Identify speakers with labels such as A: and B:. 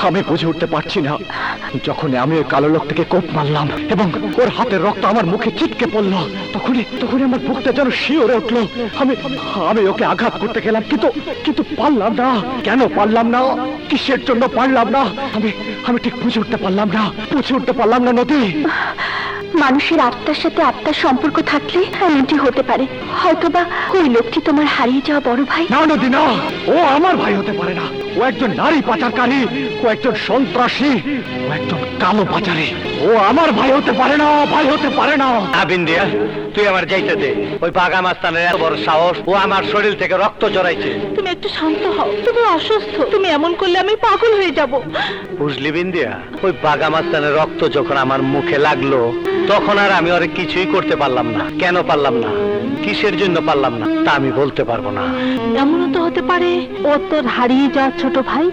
A: আমি বুঝে উঠতে পারছি না। যখন আমি ওই কালো লোকটাকে কোপ মারলাম এবং ওর হাতের রক্ত আমার মুখে ছিটকে পড়লো, তখনই আমার বুকটা যেন শিওরে উঠলো। আমি ওকে আঘাত করতে গেলাম, কিন্তু পারলাম না। কেন পারলাম না, কিসের জন্য পারলাম না, আমি ঠিক বুঝে উঠতে পারলাম না নদী।
B: মানুষের আত্মার সাথে আত্মার সম্পর্ক থাকলে এমনটি হতে পারে। হয়তোবা ওই লোকটি তোমার হারিয়ে যাওয়া বড় ভাই।
A: না নদী, না, ও আমার ভাই হতে পারে না। ও একজন নারী পাচারকারী, ও একজন সন্ত্রাসী, ও একজন কালো পাচারী। ও আমার ভাই হতে পারে না।
C: বিন্দিয়া, তুই আমার যাইতে দে। ওই বাঘা মাস্তানের এত বড় সাহস, ও আমার শরীর থেকে রক্ত জড়াইছে।
B: তুমি একটু শান্ত হও, তুমি অসুস্থ। তুমি এমন করলে আমি পাগল হয়ে যাব।
C: বুঝলি বিন্দিয়া, ওই বাঘা মাস্তানের রক্ত যখন আমার মুখে লাগলো, তখন আর আমি ওরে কিছুই করতে পারলাম না। কেন পারলাম না, কিসের জন্য পারলাম না, তা আমি বলতে পারবো না।
B: এমনও তো হতে পারে ও তোর হারিয়ে যাওয়া ছোট ভাই।